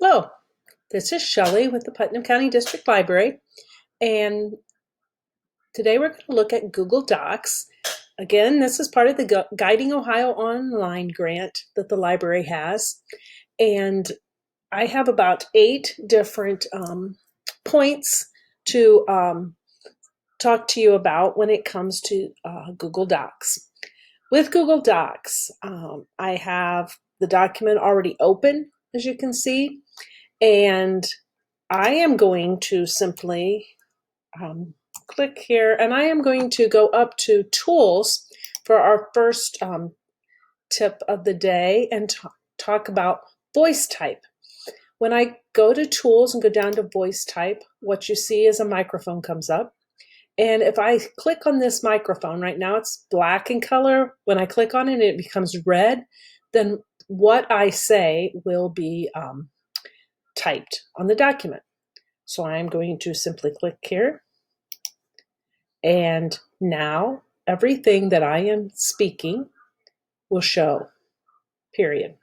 Hello, this is Shelley with the Putnam County District Library, and today we're going to look at Google Docs. Again, this is part of the Guiding Ohio Online grant that the library has, and I have about 8 different points to talk to you about when it comes to Google Docs. With Google Docs, I have the document already open, as you can see, and I am going to simply click here, and I am going to go up to Tools for our first tip of the day and talk about voice type. When I go to Tools and go down to voice type, what you see is a microphone comes up. And if I click on this microphone, right now it's black in color. When I click on it, it becomes red. Then what I say will be typed on the document. So I'm going to simply click here. And now everything that I am speaking will show, period.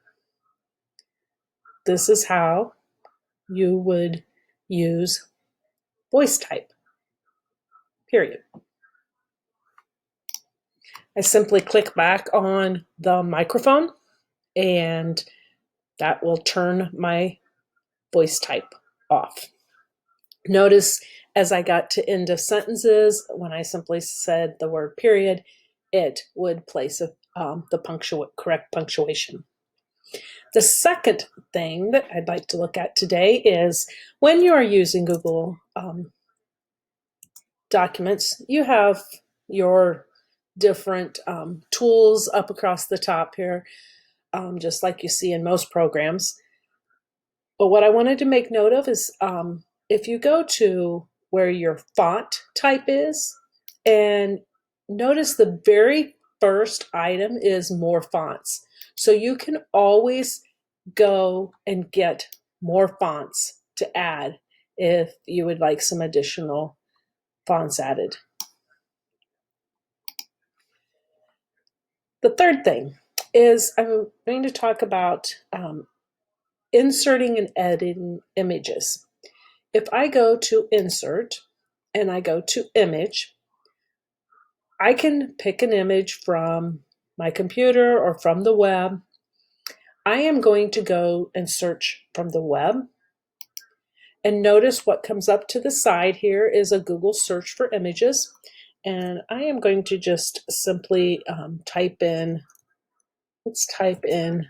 This is how you would use voice type, period. I simply click back on the microphone and that will turn my voice type off. Notice as I got to end of sentences, when I simply said the word period, it would place the correct punctuation. The second thing that I'd like to look at today is when you are using Google Documents, you have your different tools up across the top here, just like you see in most programs. But what I wanted to make note of is if you go to where your font type is, and notice the very first item is more fonts. So you can always go and get more fonts to add if you would like some additional fonts added. The third thing is I'm going to talk about inserting and editing images. If I go to Insert and I go to Image, I can pick an image from my computer or from the web. I am going to go and search from the web. And notice what comes up to the side here is a Google search for images. And I am going to just simply type in, let's type in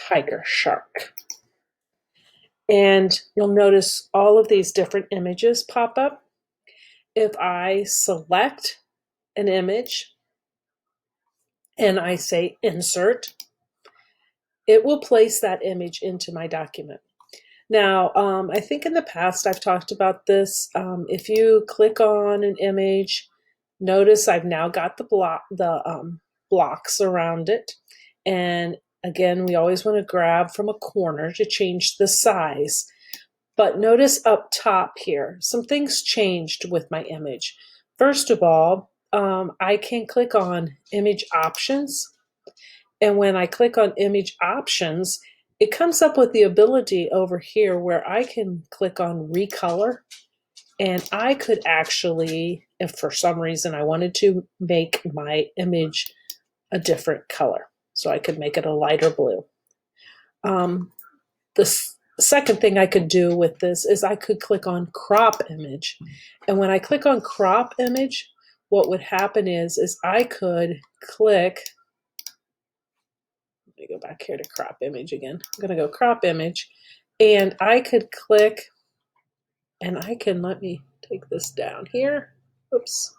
tiger shark. And you'll notice all of these different images pop up. If I select an image and I say insert, it will place that image into my document. Now, I think in the past I've talked about this. If you click on an image, notice I've now got the blocks around it. And again, we always want to grab from a corner to change the size. But notice up top here, some things changed with my image. First of all, I can click on Image Options. And when I click on Image Options, it comes up with the ability over here where I can click on Recolor. And I could actually, if for some reason I wanted to, make my image a different color. So I could make it a lighter blue. The second thing I could do with this is I could click on Crop Image. And when I click on Crop Image, what would happen is I could click, let me go back here to Crop Image again. I'm going to go Crop Image, and I could click, and I can, let me take this down here. Oops.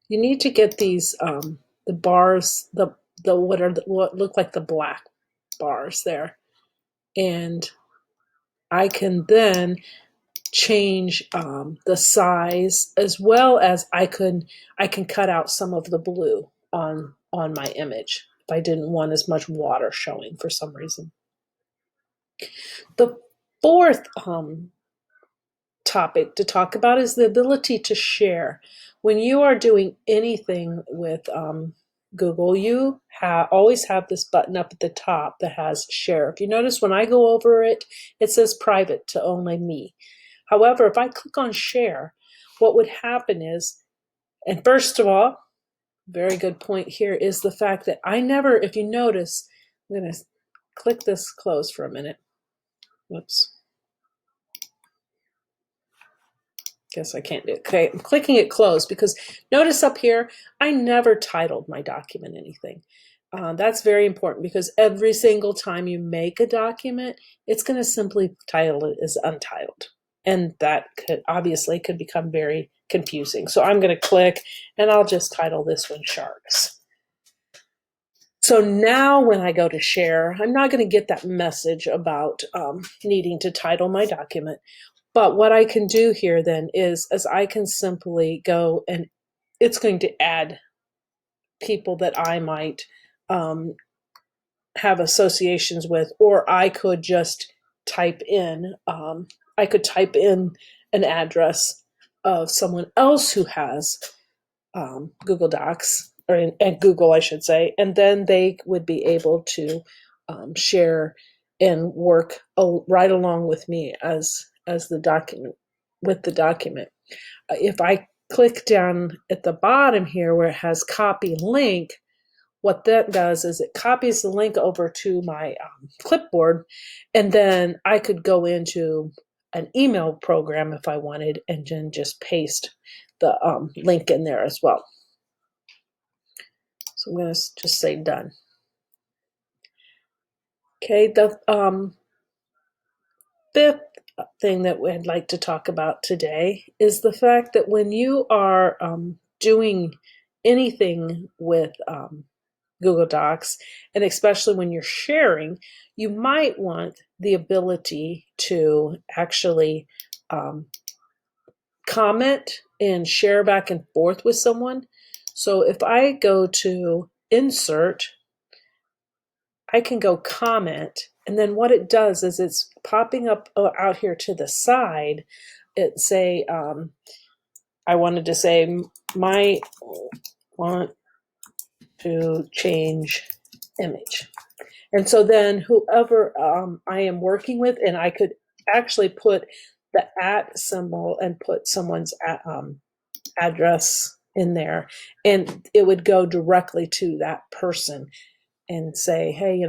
You need to get these, the bars, what look like the black bars there. And I can then change the size, as well as I can cut out some of the blue on my image if I didn't want as much water showing for some reason. The fourth topic to talk about is the ability to share. When you are doing anything with Google, you always have this button up at the top that has share. If you notice when I go over it, it says private to only me. However, if I click on share, what would happen is, and first of all, very good point here is the fact that I never, if you notice, I'm going to click this close for a minute. Whoops. Guess I can't do it. Okay, I'm clicking it close because notice up here, I never titled my document anything. That's very important because every single time you make a document, it's going to simply title it as untitled. And that could become very confusing. So I'm going to click and I'll just title this one Sharks. So now when I go to share, I'm not going to get that message about needing to title my document. But what I can do here then is I can simply go and it's going to add people that I might have associations with, or I could just type in, an address of someone else who has Google Docs, or at Google, I should say, and then they would be able to share and work right along with me as the document with the document. If I click down at the bottom here where it has copy link, what that does is it copies the link over to my clipboard, and then I could go into an email program if I wanted and then just paste the link in there as well. So I'm going to just say done. Okay, the fifth thing that I'd like to talk about today is the fact that when you are doing anything with Google Docs, and especially when you're sharing, you might want the ability to actually comment and share back and forth with someone. So if I go to Insert, I can go comment, and then what it does is it's popping up out here to the side. It say, I wanted to say, might want to change image. And so then whoever I am working with, and I could actually put the @ symbol and put someone's address in there, and it would go directly to that person and say, hey,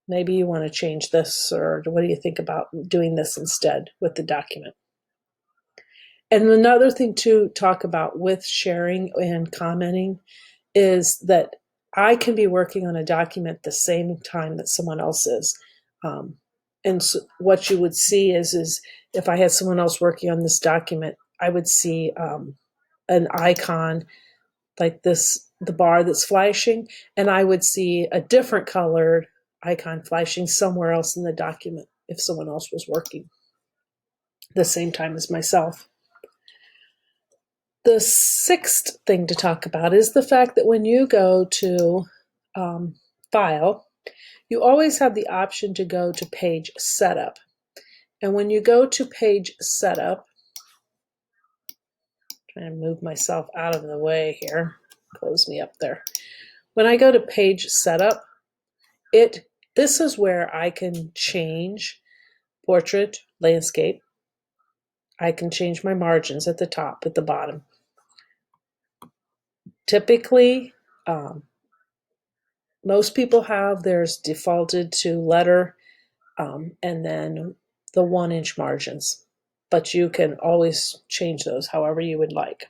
maybe you want to change this, or what do you think about doing this instead with the document? And another thing to talk about with sharing and commenting is that I can be working on a document the same time that someone else is. And so what you would see is if I had someone else working on this document, I would see an icon like this, the bar that's flashing, and I would see a different colored icon flashing somewhere else in the document if someone else was working the same time as myself. The sixth thing to talk about is the fact that when you go to File, you always have the option to go to Page Setup. And when you go to Page Setup, trying to move myself out of the way here, close me up there. When I go to Page Setup, this is where I can change portrait, landscape. I can change my margins at the top, at the bottom. Typically, most people have theirs defaulted to letter and then the 1-inch margins, but you can always change those however you would like.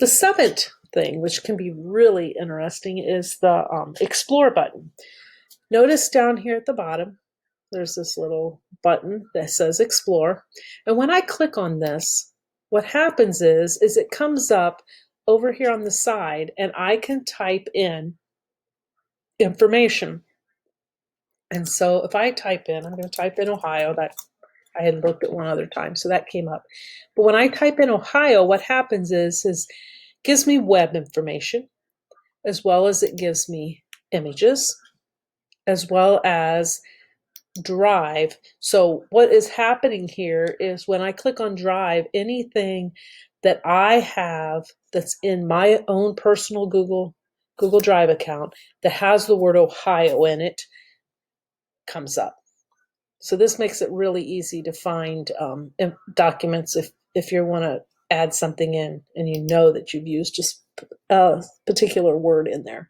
The seventh thing, which can be really interesting, is the Explore button. Notice down here at the bottom, there's this little button that says Explore. And when I click on this, what happens is it comes up over here on the side, and I can type in information. And so if I type in, I'm going to type in Ohio. That I had looked at one other time, so that came up. But when I type in Ohio, what happens is it gives me web information, as well as it gives me images, as well as Drive. So what is happening here is when I click on Drive, anything that I have that's in my own personal Google Drive account that has the word Ohio in it comes up. So this makes it really easy to find documents if you want to add something in and you know that you've used just a particular word in there.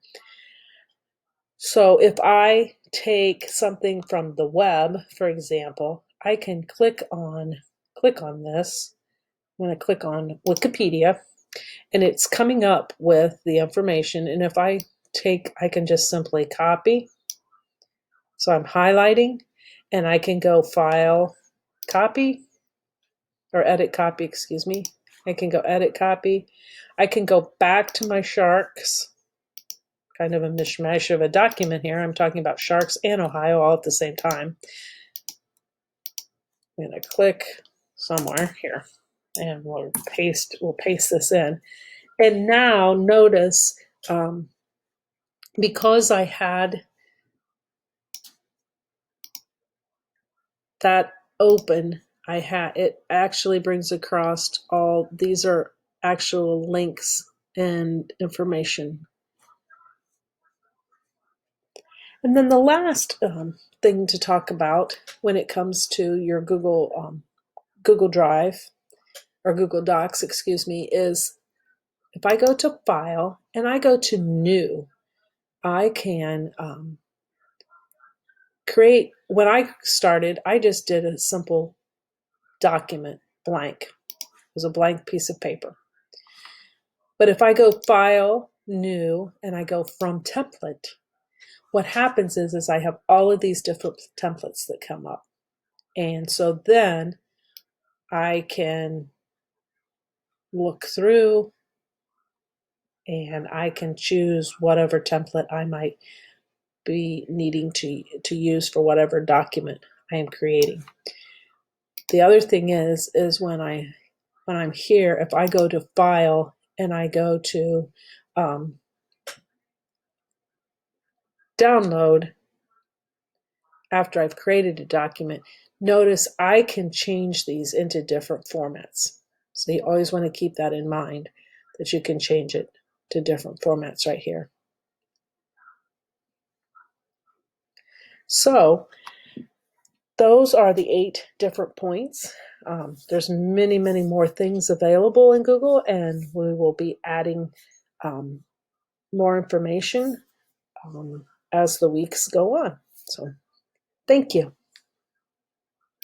So if I take something from the web, for example, I can click on this. I'm going to click on Wikipedia, and it's coming up with the information. And if I can just simply copy. So I'm highlighting, and I can go File, Copy, or Edit Copy, excuse me. I can go Edit Copy. I can go back to my Sharks, kind of a mishmash of a document here. I'm talking about Sharks and Ohio all at the same time. I'm going to click somewhere here, and we'll paste this in. And now notice, because I had that open, it actually brings across all these are actual links and information. And then the last thing to talk about when it comes to your Google Drive or Google Docs, excuse me, is if I go to File and I go to New, I can create. When I started, I just did a simple document, blank. It was a blank piece of paper. But if I go File, New, and I go From Template, what happens is I have all of these different templates that come up. And so then I can look through and I can choose whatever template I might be needing to use for whatever document I am creating. The other thing is when I'm here, if I go to File and I go to Download, after I've created a document, notice I can change these into different formats. So you always want to keep that in mind, that you can change it to different formats right here. So those are the 8 different points. There's many, many more things available in Google, and we will be adding more information as the weeks go on. So thank you.